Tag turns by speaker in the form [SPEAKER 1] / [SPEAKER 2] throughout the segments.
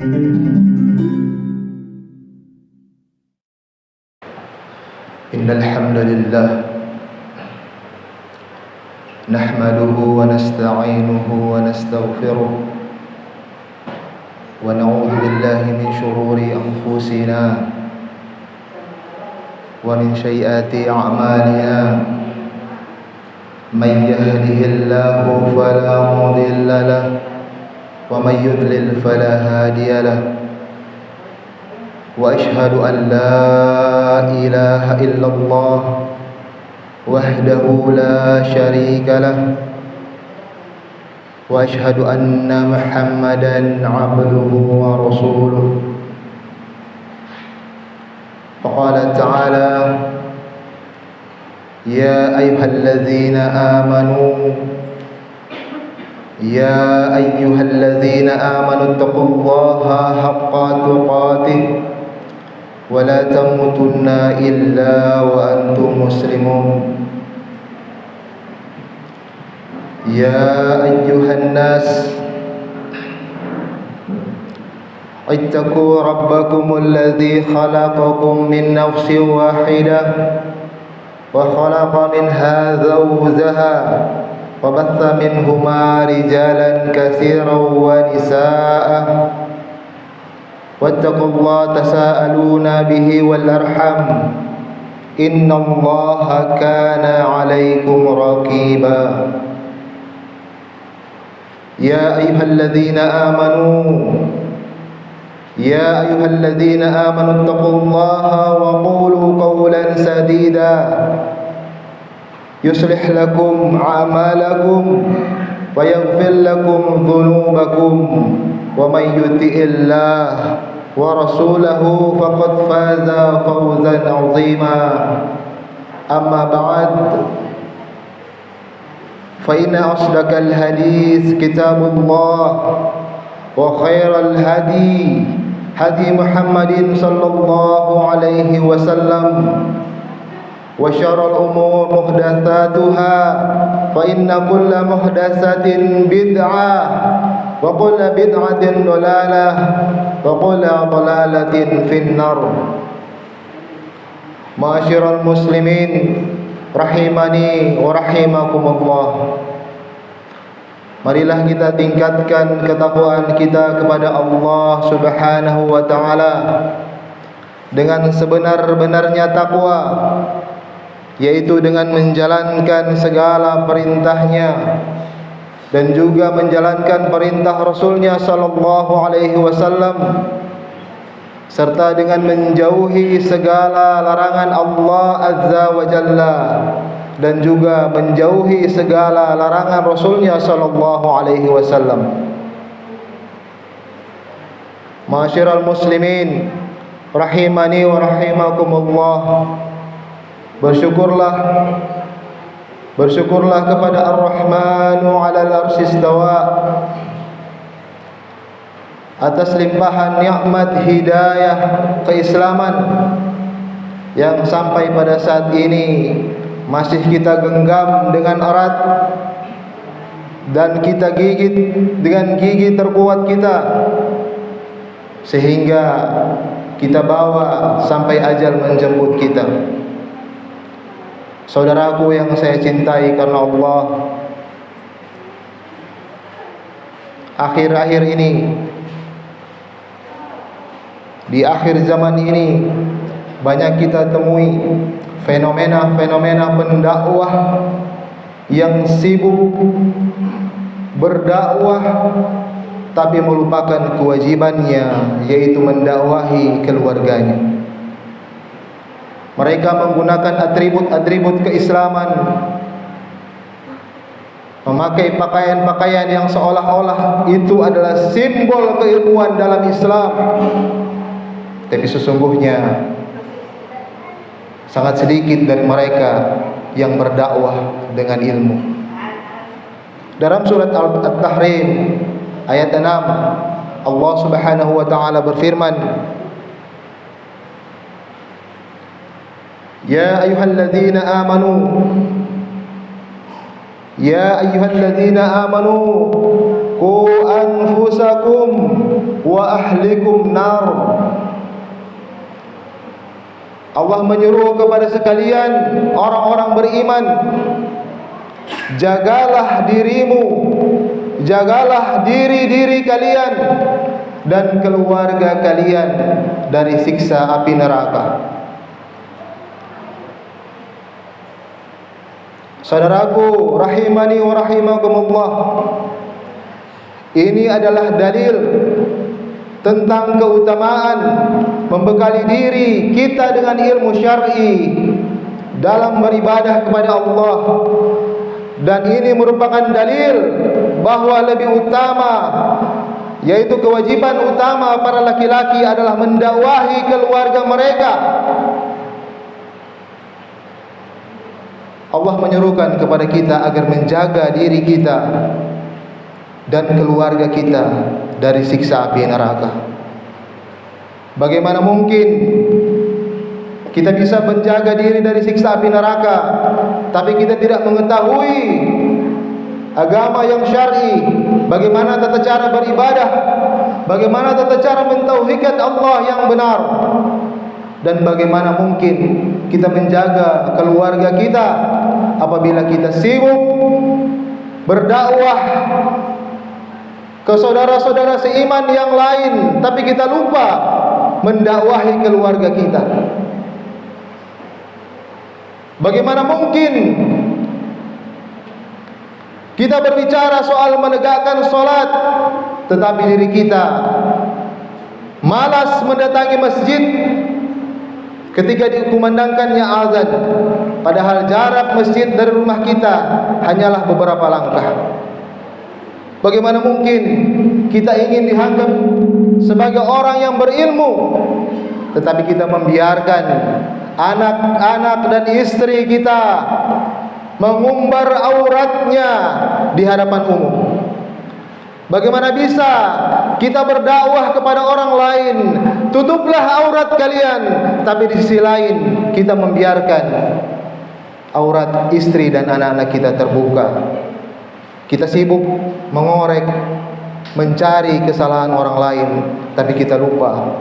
[SPEAKER 1] Innal hamdalillah nahmaduhu wa nasta'inuhu wa nastaghfiruh wa na'udzu billahi min shururi anfusina wa min sayyiati a'malina man yahdihillahu fala mudilla lahu wa man yudlil fala hadiya lahu wa ashhadu an la ilaha illallah wahdahu la syarika lah wa ashhadu anna Muhammadan abduhu wa rasuluh. Faqala ta'ala ya ayyuhalladzina amanu taqullaha haqqa tuqatih wa la tamutunna illa wa antum muslimun. Ya ayyuhan nas ittaqu rabbakumul ladzi khalaqakum min nafsin wahidah wa khalaqa minha zawjaha wa batha minhuma rijalan katsiran wa nisaa wattaqullaha tasaaluna bihi wal arham innallaha kana 'alaikum raqiba. Ya ayyuhalladzina amanu taqullaha wa qulu qawlan sadida yuslih lakum a'malakum wa yaghfir lakum dhunubakum wa may yuti'illah wa rasulahu faqad faza fawzan 'azima. Amma ba'd, fa inna asdaqal hadits kitabullah wa khairal hadi Muhammadin sallallahu alaihi wasallam wa syarrul umur muhdatsatuha fa inna kulla muhdatsatin bid'ah wa kulla bid'atin dhalalah wa kulla dhalalatin finnar. Ma'asyiral muslimin rahimani wa rahimakumullah, marilah kita tingkatkan ketakwaan kita kepada Allah Subhanahu wa taala dengan sebenar-benarnya takwa, yaitu dengan menjalankan segala perintahnya dan juga menjalankan perintah Rasulnya sallallahu alaihi wasallam, serta dengan menjauhi segala larangan Allah azza wa jalla dan juga menjauhi segala larangan Rasulnya sallallahu alaihi wasallam. Ma'asyiral muslimin rahimani wa rahimakumullah, Bersyukurlah kepada Ar-Rahmanu 'alal 'arsy istawa atas limpahan nikmat hidayah keislaman yang sampai pada saat ini masih kita genggam dengan erat dan kita gigit dengan gigi terkuat kita, sehingga kita bawa sampai ajal menjemput kita. Saudaraku yang saya cintai karena Allah, akhir-akhir ini, di akhir zaman ini, banyak kita temui fenomena-fenomena pendakwah yang sibuk berdakwah tapi melupakan kewajibannya, yaitu mendakwahi keluarganya. Mereka menggunakan atribut-atribut keislaman, memakai pakaian-pakaian yang seolah-olah itu adalah simbol keilmuan dalam Islam, tapi sesungguhnya sangat sedikit dari mereka yang berdakwah dengan ilmu. Dalam surat At-Tahrim ayat 6, Allah Subhanahu wa taala berfirman, Ya ayyuhalladzina amanu qu anfusakum wa ahlikum nar. Allah menyuruh kepada sekalian orang-orang beriman, jagalah dirimu, jagalah diri-diri kalian dan keluarga kalian dari siksa api neraka. Saudaraku rahimani wa rahimakumullah, ini adalah dalil tentang keutamaan membekali diri kita dengan ilmu syar'i dalam beribadah kepada Allah. Dan ini merupakan dalil bahwa lebih utama, yaitu kewajiban utama para laki-laki adalah mendakwahi keluarga mereka. Allah menyuruhkan kepada kita agar menjaga diri kita dan keluarga kita dari siksa api neraka. Bagaimana mungkin kita bisa menjaga diri dari siksa api neraka, tapi kita tidak mengetahui agama yang syar'i, bagaimana tata cara beribadah, bagaimana tata cara mentauhidkan Allah yang benar, dan bagaimana mungkin kita menjaga keluarga kita apabila kita sibuk berdakwah ke saudara-saudara seiman yang lain, tapi kita lupa mendakwahi keluarga kita. Bagaimana mungkin kita berbicara soal menegakkan salat, tetapi diri kita malas mendatangi masjid ketika dikumandangkannya azan, padahal jarak masjid dari rumah kita hanyalah beberapa langkah. Bagaimana mungkin kita ingin dianggap sebagai orang yang berilmu, tetapi kita membiarkan anak-anak dan istri kita mengumbar auratnya di hadapan umum? Bagaimana bisa kita berdakwah kepada orang lain, tutuplah aurat kalian, tapi di sisi lain kita membiarkan aurat istri dan anak-anak kita terbuka? Kita sibuk mengorek, mencari kesalahan orang lain, tapi kita lupa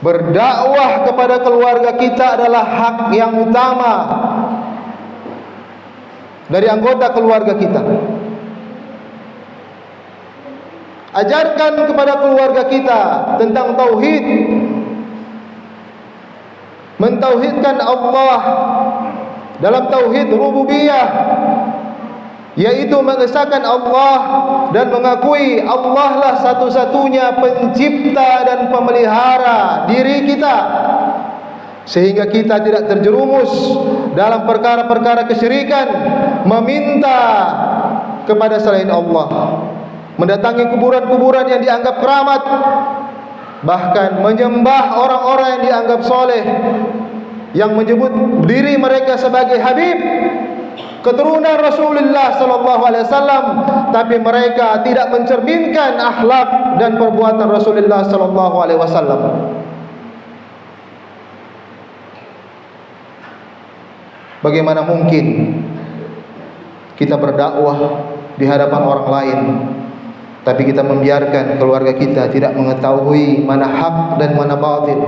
[SPEAKER 1] berdakwah kepada keluarga kita adalah hak yang utama dari anggota keluarga kita. Ajarkan kepada keluarga kita tentang tauhid, mentauhidkan Allah dalam tauhid rububiyah, yaitu mengesahkan Allah dan mengakui Allah lah satu-satunya pencipta dan pemelihara diri kita, sehingga kita tidak terjerumus dalam perkara-perkara kesyirikan, meminta kepada selain Allah, mendatangi kuburan-kuburan yang dianggap keramat, bahkan menyembah orang-orang yang dianggap soleh, yang menyebut diri mereka sebagai Habib, keturunan Rasulullah sallallahu alaihi wasallam, tapi mereka tidak mencerminkan akhlak dan perbuatan Rasulullah sallallahu alaihi wasallam. Bagaimana mungkin kita berdakwah di hadapan orang lain, tapi kita membiarkan keluarga kita tidak mengetahui mana hak dan mana batil,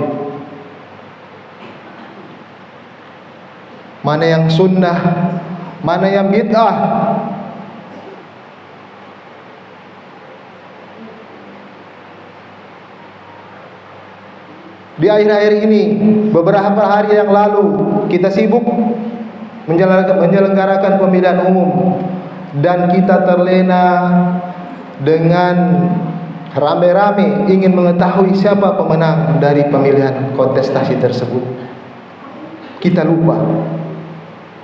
[SPEAKER 1] mana yang sunnah, mana yang bid'ah. Di akhir-akhir ini, beberapa hari yang lalu, kita sibuk menyelenggarakan pemilihan umum, dan kita terlena dengan rame-rame ingin mengetahui siapa pemenang dari pemilihan kontestasi tersebut. Kita lupa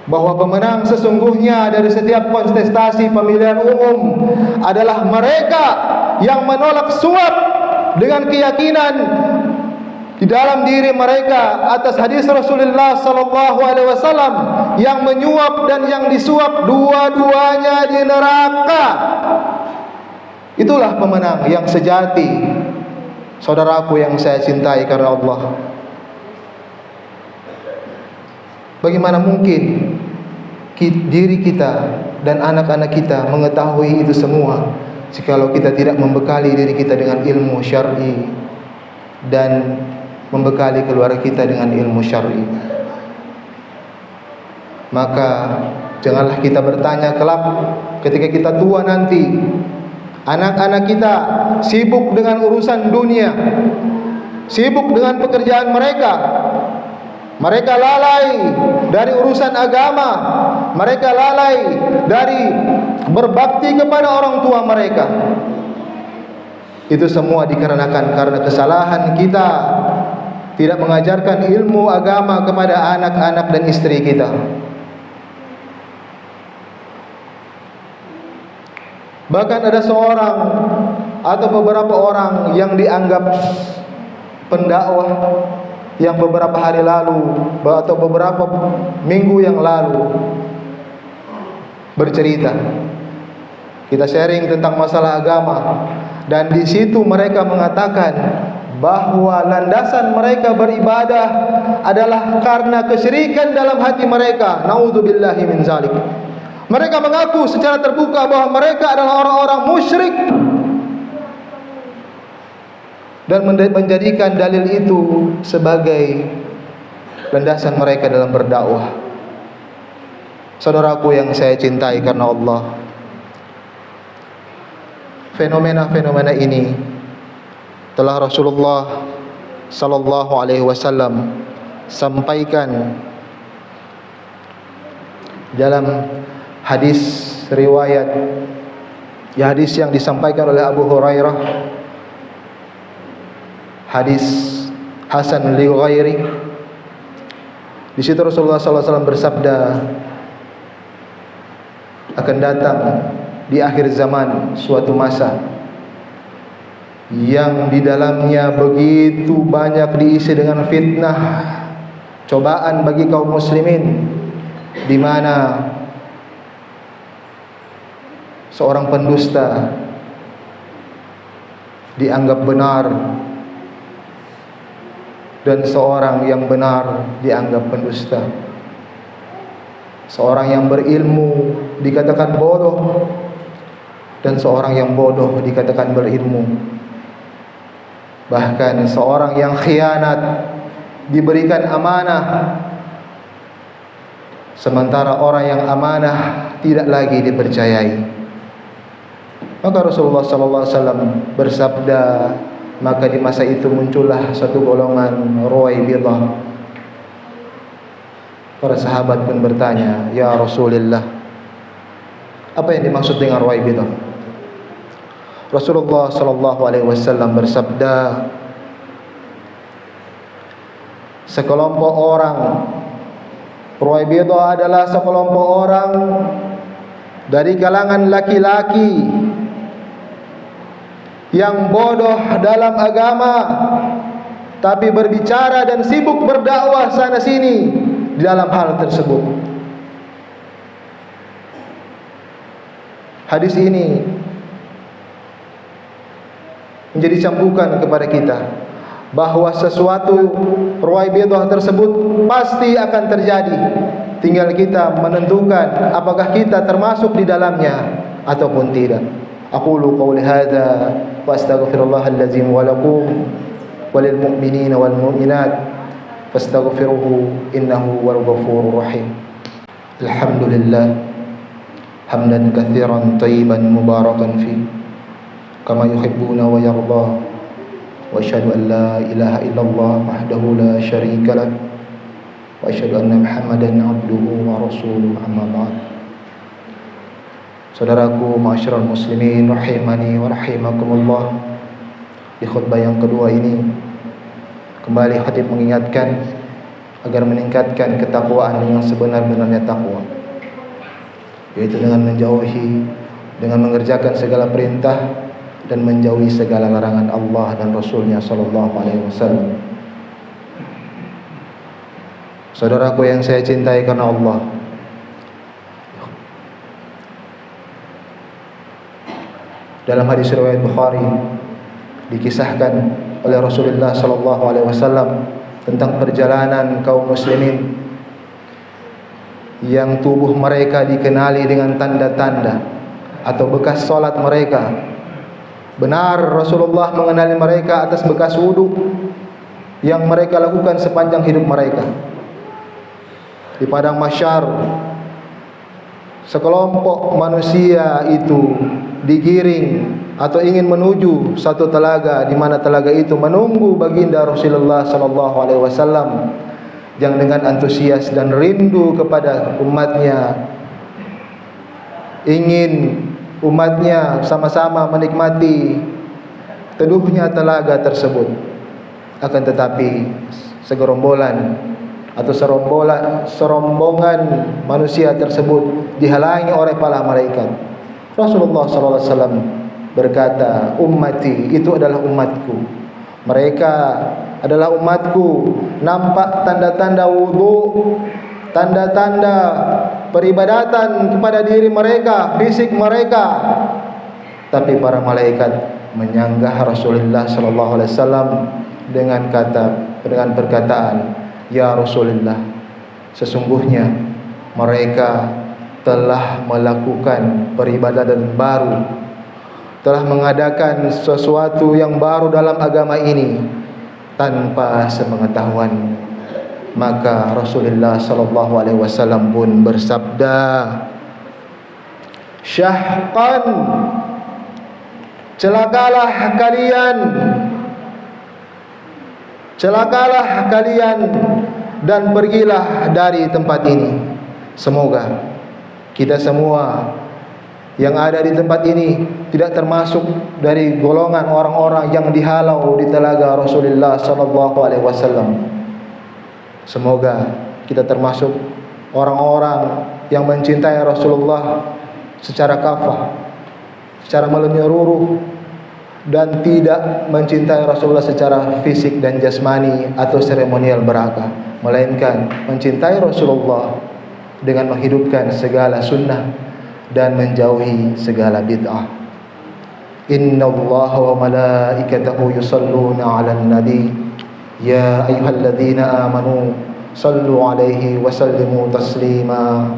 [SPEAKER 1] bahwa pemenang sesungguhnya dari setiap kontestasi pemilihan umum adalah mereka yang menolak suap dengan keyakinan di dalam diri mereka atas hadis Rasulullah sallallahu alaihi wasallam yang menyuap dan yang disuap dua-duanya di neraka. Itulah pemenang yang sejati, saudaraku yang saya cintai karena Allah. Bagaimana mungkin diri kita dan anak-anak kita mengetahui itu semua, jikalau kita tidak membekali diri kita dengan ilmu syar'i dan membekali keluarga kita dengan ilmu syar'i. Maka janganlah kita bertanya kelak ketika kita tua nanti, anak-anak kita sibuk dengan urusan dunia, sibuk dengan pekerjaan mereka. Mereka lalai dari urusan agama, mereka lalai dari berbakti kepada orang tua mereka. Itu semua dikarenakan karena kesalahan kita tidak mengajarkan ilmu agama kepada anak-anak dan istri kita. Bahkan ada seorang atau beberapa orang yang dianggap pendakwah yang beberapa hari lalu atau beberapa minggu yang lalu bercerita, kita sharing tentang masalah agama, dan di situ mereka mengatakan bahwa landasan mereka beribadah adalah karena kesyirikan dalam hati mereka. Naudzubillahi min zalik. Mereka mengaku secara terbuka bahwa mereka adalah orang-orang musyrik dan menjadikan dalil itu sebagai landasan mereka dalam berdakwah. Saudaraku yang saya cintai karena Allah, fenomena-fenomena ini telah Rasulullah sallallahu alaihi wasallam sampaikan dalam hadis riwayat, ya, hadis yang disampaikan oleh Abu Hurairah, hadis hasan li ghairi. Di situ Rasulullah sallallahu alaihi wasallam bersabda, akan datang di akhir zaman suatu masa yang di dalamnya begitu banyak diisi dengan fitnah, cobaan bagi kaum muslimin, di mana seorang pendusta dianggap benar dan seorang yang benar dianggap pendusta. Seorang yang berilmu dikatakan bodoh dan seorang yang bodoh dikatakan berilmu. Bahkan seorang yang khianat diberikan amanah, sementara orang yang amanah tidak lagi dipercayai. Maka Rasulullah sallallahu alaihi wasallam bersabda, maka di masa itu muncullah satu golongan Ruwaibidah. Para sahabat pun bertanya, ya Rasulullah, apa yang dimaksud dengan Ruwaibidah? Rasulullah sallallahu alaihi wasallam bersabda, sekelompok orang, Ruwaibidah adalah sekelompok orang dari kalangan laki-laki yang bodoh dalam agama, tapi berbicara dan sibuk berdakwah sana sini di dalam hal tersebut. Hadis ini menjadi cambukan kepada kita bahwa sesuatu Ruwaibidah tersebut pasti akan terjadi. Tinggal kita menentukan apakah kita termasuk di dalamnya ataupun tidak. Aqulu qawli hadza wa astaghfirullahal ladzim wa lakum walil mu'minina wal mu'minat fastaghfiruhu innahu wal ghafurur rahim. Alhamdulillah hamdan katsiran thayyiban mubarakan fi kama yuhibbuna wa yarda. Wa asyhadu an la ilaha illallah wahdahu la syarika lah wa asyhadu anna Muhammadan abduhu wa rasuluhu, amma ba'd. Saudaraku ma'asyiral muslimin rahimani wa rahimakumullah, di khutbah yang kedua ini kembali khatib mengingatkan agar meningkatkan ketakwaan dengan sebenar-benarnya takwa, yaitu dengan mengerjakan segala perintah dan menjauhi segala larangan Allah dan Rasulnya sallallahu alaihi wasallam. Saudaraku yang saya cintai karena Allah, dalam hadis riwayat Bukhari dikisahkan oleh Rasulullah sallallahu alaihi wasallam tentang perjalanan kaum muslimin yang tubuh mereka dikenali dengan tanda-tanda atau bekas salat mereka Benar Rasulullah mengenali mereka atas bekas wudu yang mereka lakukan sepanjang hidup mereka. Di padang mahsyar, sekelompok manusia itu digiring atau ingin menuju satu telaga, di mana telaga itu menunggu baginda Rasulullah sallallahu alaihi wasallam yang dengan antusias dan rindu kepada umatnya, ingin umatnya sama-sama menikmati teduhnya telaga tersebut. Akan tetapi segerombolan atau serombongan manusia tersebut dihalangi oleh para malaikat. Rasulullah sallallahu alaihi wasallam berkata, ummati, itu adalah umatku, mereka adalah umatku. Nampak tanda-tanda wudu, tanda-tanda peribadatan kepada diri mereka, fisik mereka, tapi para malaikat menyanggah Rasulullah sallallahu alaihi wasallam dengan perkataan, ya Rasulullah, sesungguhnya mereka telah melakukan peribadatan baru, telah mengadakan sesuatu yang baru dalam agama ini tanpa sepengetahuan. Maka Rasulullah sallallahu alaihi wasallam pun bersabda, syahqan, celakalah kalian dan pergilah dari tempat ini. Semoga kita semua yang ada di tempat ini tidak termasuk dari golongan orang-orang yang dihalau di telaga Rasulullah sallallahu alaihi wasallam. Semoga kita termasuk orang-orang yang mencintai Rasulullah secara kafah, secara menyeluruh, dan tidak mencintai Rasulullah secara fisik dan jasmani atau seremonial belaka, melainkan mencintai Rasulullah dengan menghidupkan segala sunnah dan menjauhi segala bid'ah. Innallaha wa malaikatahu yusalluna 'alan nabi ya ayyuhalladzina amanu sallu 'alaihi wa sallimu taslima.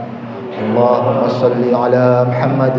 [SPEAKER 1] Allahumma salli 'ala Muhammad